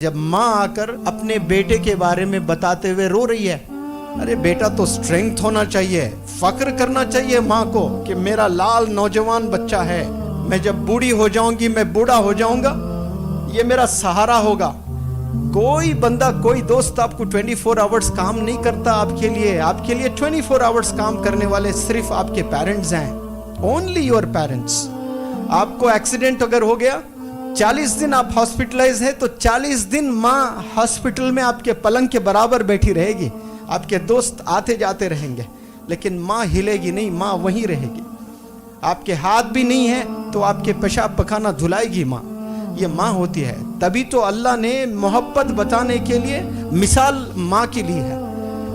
जब माँ आकर अपने बेटे के बारे में बताते हुए रो रही है, अरे बेटा तो स्ट्रेंथ होना चाहिए, फक्र करना चाहिए माँ को कि मेरा लाल नौजवान बच्चा है, मैं जब बूढ़ी हो जाऊंगी, मैं बूढ़ा हो जाऊंगा, ये मेरा सहारा होगा। कोई बंदा, कोई दोस्त आपको 24 आवर्स काम नहीं करता आपके लिए 24 आवर्स काम करने वाले सिर्फ आपके पेरेंट्स हैं, ओनली योर पेरेंट्स। आपको एक्सीडेंट अगर हो गया, 40 दिन आप हॉस्पिटलाइज है तो 40 दिन माँ हॉस्पिटल में आपके पलंग के बराबर बैठी रहेगी, आपके दोस्त आते जाते रहेंगे, लेकिन माँ हिलेगी नहीं, माँ वहीं रहेगी। आपके हाथ भी नहीं है तो आपके पेशाब पखाना धुलाएगी माँ, ये माँ होती है। तभी तो अल्लाह ने मोहब्बत बताने के लिए मिसाल माँ की ली है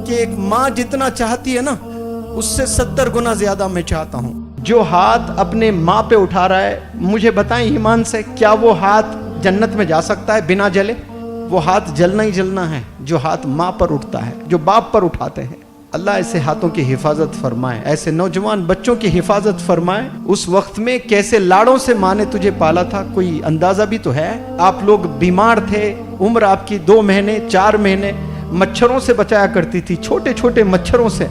कि एक माँ जितना चाहती है ना, उससे 70 गुना ज्यादा मैं चाहता हूँ। जो हाथ अपने माँ पे उठा रहा है, मुझे बताएं ईमान से, क्या वो हाथ जन्नत में जा सकता है बिना जले? वो हाथ जलना ही जलना है जो हाथ माँ पर उठता है, जो बाप पर उठाते हैं। अल्लाह ऐसे हाथों की हिफाजत फरमाए, ऐसे नौजवान बच्चों की हिफाजत फरमाए। उस वक्त में कैसे लाड़ों से माँ ने तुझे पाला था, कोई अंदाजा भी तो है। आप लोग बीमार थे, उम्र आपकी 2 महीने 4 महीने, मच्छरों से बचाया करती थी, छोटे छोटे मच्छरों से,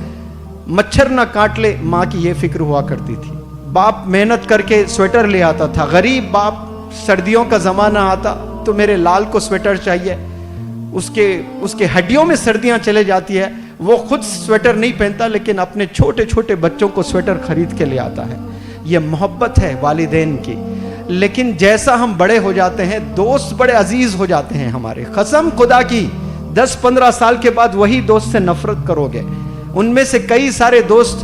मच्छर ना काट ले, माँ की ये फिक्र हुआ करती थी। बाप मेहनत करके स्वेटर ले आता था, गरीब बाप, सर्दियों का जमाना आता तो मेरे लाल को स्वेटर चाहिए, उसके हड्डियों में सर्दियां चले जाती है, वो खुद स्वेटर नहीं पहनता लेकिन अपने छोटे छोटे बच्चों को स्वेटर खरीद के ले आता है। ये मोहब्बत है वालिदैन की। लेकिन जैसा हम बड़े हो जाते हैं, दोस्त बड़े अजीज हो जाते हैं हमारे, कसम खुदा की 10-15 साल के बाद वही दोस्त से नफरत करोगे, उनमें से कई सारे दोस्त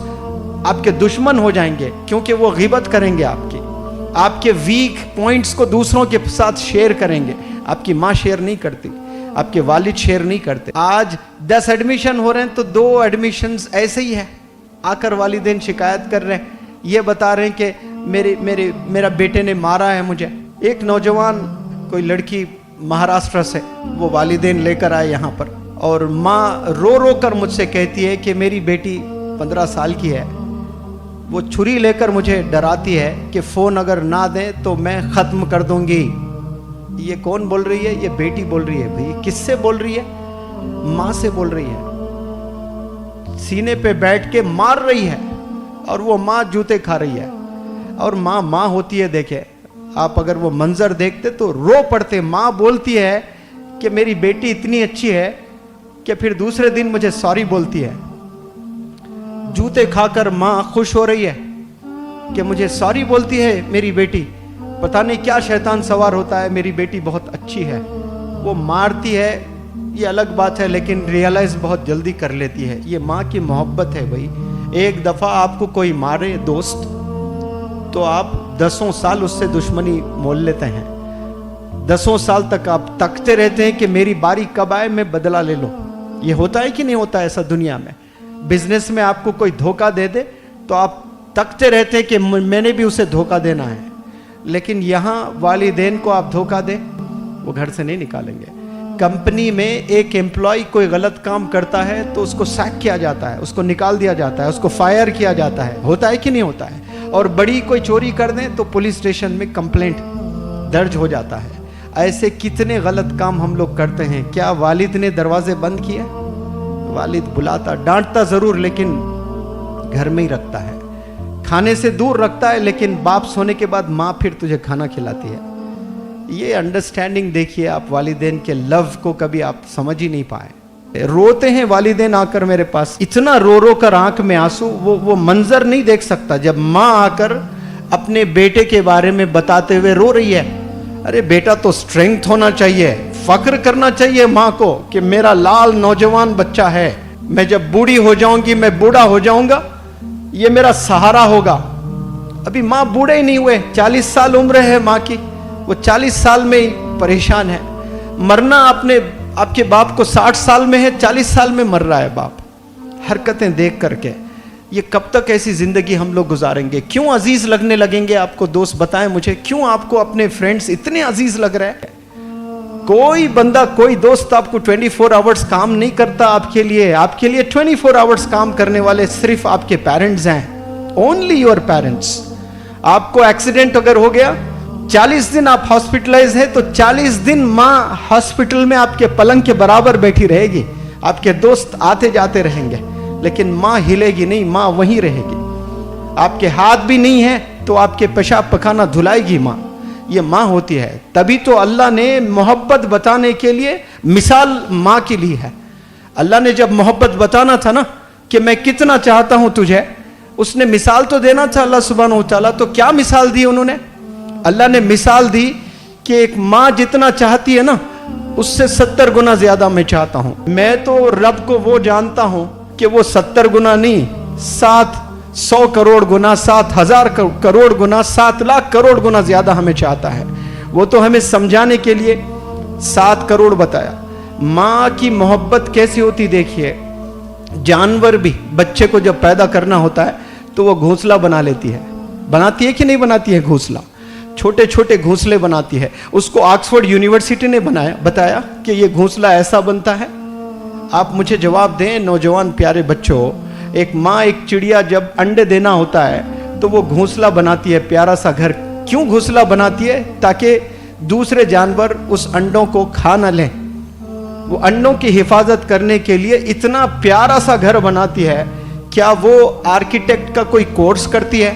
आपके दुश्मन हो जाएंगे, क्योंकि वो गिबत करेंगे आपके वीक पॉइंट्स को दूसरों के साथ शेयर करेंगे। आपकी माँ शेयर नहीं करती, आपके वालिद शेयर नहीं करते। आज 10 एडमिशन हो रहे हैं तो 2 एडमिशंस ऐसे ही है, आकर वालिदैन शिकायत कर रहे हैं, ये बता रहे हैं कि मेरा बेटे ने मारा है मुझे। एक नौजवान, कोई लड़की महाराष्ट्र से, वो वालिदैन लेकर आए यहाँ पर, और माँ रो रो कर मुझसे कहती है कि मेरी बेटी 15 साल की है, वो छुरी लेकर मुझे डराती है कि फ़ोन अगर ना दें तो मैं ख़त्म कर दूंगी। ये कौन बोल रही है? ये बेटी बोल रही है। भाई किससे बोल रही है? माँ से बोल रही है, सीने पे बैठ के मार रही है, और वो माँ जूते खा रही है। और माँ होती है। देखे आप, अगर वो मंजर देखते तो रो पड़ते। माँ बोलती है कि मेरी बेटी इतनी अच्छी है कि फिर दूसरे दिन मुझे सॉरी बोलती है। जूते खाकर माँ खुश हो रही है कि मुझे सॉरी बोलती है मेरी बेटी, पता नहीं क्या शैतान सवार होता है, मेरी बेटी बहुत अच्छी है। वो मारती है, ये अलग बात है, लेकिन रियलाइज बहुत जल्दी कर लेती है। ये माँ की मोहब्बत है भाई। एक दफ़ा आपको कोई मारे दोस्त, तो आप 10 साल उससे दुश्मनी मोल लेते हैं, 10 साल तक आप तकते रहते हैं कि मेरी बारी कब आए, मैं बदला ले लूं। ये होता है कि नहीं होता ऐसा दुनिया में? बिजनेस में आपको कोई धोखा दे दे तो आप तकते रहते हैं कि मैंने भी उसे धोखा देना है। लेकिन यहाँ वालिदैन को आप धोखा दे, वो घर से नहीं निकालेंगे। कंपनी में एक एम्प्लॉय कोई गलत काम करता है तो उसको सैक किया जाता है, उसको निकाल दिया जाता है, उसको फायर किया जाता है। होता है कि नहीं होता है? और बड़ी कोई चोरी कर दें तो पुलिस स्टेशन में कंप्लेंट दर्ज हो जाता है। ऐसे कितने गलत काम हम लोग करते हैं। क्या वालिद ने दरवाजे बंद किए? वालिद बुलाता, डांटता जरूर, लेकिन घर में ही रखता है, खाने से दूर रखता है, लेकिन बाप सोने के बाद माँ फिर तुझे खाना खिलाती है। ये अंडरस्टैंडिंग देखिए आप, वालिदैन के लव को कभी आप समझ ही नहीं पाए। रोते हैं वालिदैन आकर मेरे पास, इतना रो रो कर आंख में आंसू, वो मंजर नहीं देख सकता जब माँ आकर अपने बेटे के बारे में बताते हुए रो रही है। अरे बेटा तो स्ट्रेंथ होना चाहिए, फक्र करना चाहिए माँ को कि मेरा लाल नौजवान बच्चा है, मैं जब बूढ़ी हो जाऊंगी, मैं बूढ़ा हो जाऊंगा, ये मेरा सहारा होगा। अभी माँ बूढ़े ही नहीं हुए, 40 साल उम्र है माँ की, वो 40 साल में ही परेशान है। मरना आपके बाप को 60 साल में है, 40 साल में मर रहा है बाप। हरकतें देख करके ये कब तक ऐसी जिंदगी हम लोग गुजारेंगे? क्यों अजीज लगने लगेंगे आपको दोस्त? बताएं मुझे, क्यों आपको अपने फ्रेंड्स इतने अजीज लग रहे हैं? कोई बंदा, कोई दोस्त आपको 24 आवर्स काम नहीं करता आपके लिए 24 आवर्स काम करने वाले सिर्फ आपके पेरेंट्स हैं, ओनली योर पेरेंट्स। आपको एक्सीडेंट अगर हो गया, 40 दिन आप हॉस्पिटलाइज है तो 40 दिन माँ हॉस्पिटल में आपके पलंग के बराबर बैठी रहेगी, आपके दोस्त आते जाते रहेंगे, लेकिन माँ हिलेगी नहीं, माँ वहीं रहेगी। आपके हाथ भी नहीं है तो आपके पेशाब पखाना धुलाएगी माँ, ये माँ होती है। तभी तो अल्लाह ने मोहब्बत बताने के लिए मिसाल माँ की ली है। अल्लाह ने जब मोहब्बत बताना था ना कि मैं कितना चाहता हूं तुझे, उसने मिसाल तो देना था अल्लाह सुब्हानहू तआला। तो क्या मिसाल दी उन्होंने? अल्लाह ने मिसाल दी कि एक माँ जितना चाहती है ना, उससे 70 गुना ज्यादा मैं चाहता हूं। मैं तो रब को वो जानता हूं कि वो 70 गुना नहीं, 700 करोड़ गुना, 7,000 करोड़ गुना, 7 लाख करोड़ गुना ज्यादा हमें चाहता है। वो तो हमें समझाने के लिए 7 करोड़ बताया। माँ की मोहब्बत कैसी होती देखिए। जानवर भी बच्चे को जब पैदा करना होता है तो वो घोंसला बना लेती है, बनाती है कि नहीं बनाती है घोंसला, छोटे छोटे घोंसले बनाती है। उसको ऑक्सफोर्ड यूनिवर्सिटी ने बताया कि ये घोंसला ऐसा बनता है। आप मुझे जवाब दें नौजवान प्यारे बच्चों, एक माँ एक चिड़िया जब अंडे देना होता है तो वो घोंसला बनाती है, प्यारा सा घर। क्यों घोंसला बनाती है? ताकि दूसरे जानवर उस अंडों को खा न लें। वो अंडों की हिफाजत करने के लिए इतना प्यारा सा घर बनाती है। क्या वो आर्किटेक्ट का कोई कोर्स करती है?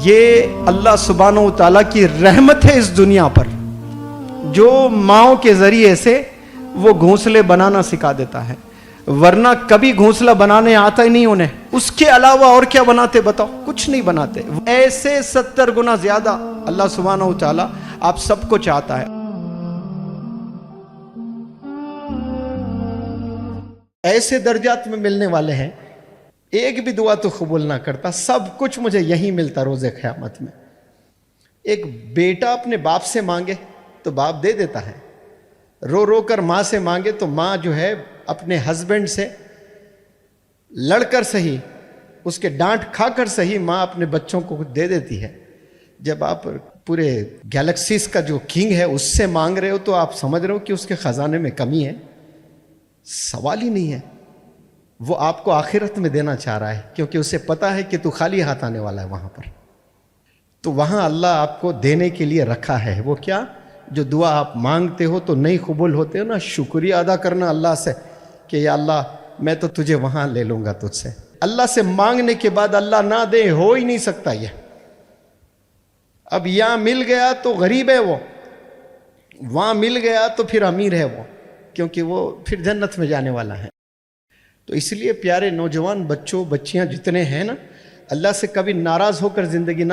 ये अल्लाह सुब्हानहू तआला की रहमत है इस दुनिया पर, जो माओ के जरिए से वो घोंसले बनाना सिखा देता है, वरना कभी घोंसला बनाने आता ही नहीं उन्हें। उसके अलावा और क्या बनाते बताओ? कुछ नहीं बनाते। ऐसे 70 गुना ज्यादा अल्लाह सुब्हानहू तआला आप सबको चाहता है। ऐसे दर्जात में मिलने वाले हैं, एक भी दुआ तो कबूल ना करता, सब कुछ मुझे यहीं मिलता रोज़े क़यामत में। एक बेटा अपने बाप से मांगे तो बाप दे देता है, रो रो कर माँ से मांगे तो माँ जो है अपने हस्बैंड से लड़कर सही, उसके डांट खाकर सही, माँ अपने बच्चों को दे देती है। जब आप पूरे गैलेक्सीज का जो किंग है उससे मांग रहे हो तो आप समझ रहे हो कि उसके खजाने में कमी है? सवाल ही नहीं है। वो आपको आखिरत में देना चाह रहा है, क्योंकि उसे पता है कि तू खाली हाथ आने वाला है वहां पर। तो वहां अल्लाह आपको देने के लिए रखा है। वो क्या? जो दुआ आप मांगते हो तो नहीं कबूल होते हो ना, शुक्रिया अदा करना अल्लाह से कि या अल्लाह मैं तो तुझे वहां ले लूंगा तुझसे। अल्लाह से मांगने के बाद अल्लाह ना दे, हो ही नहीं सकता ये। अब यहां मिल गया तो गरीब है वो, वहां मिल गया तो फिर अमीर है वो, क्योंकि वो फिर जन्नत में जाने वाला है। तो इसलिए प्यारे नौजवान बच्चों बच्चियां जितने हैं ना, अल्लाह से कभी नाराज होकर जिंदगी ना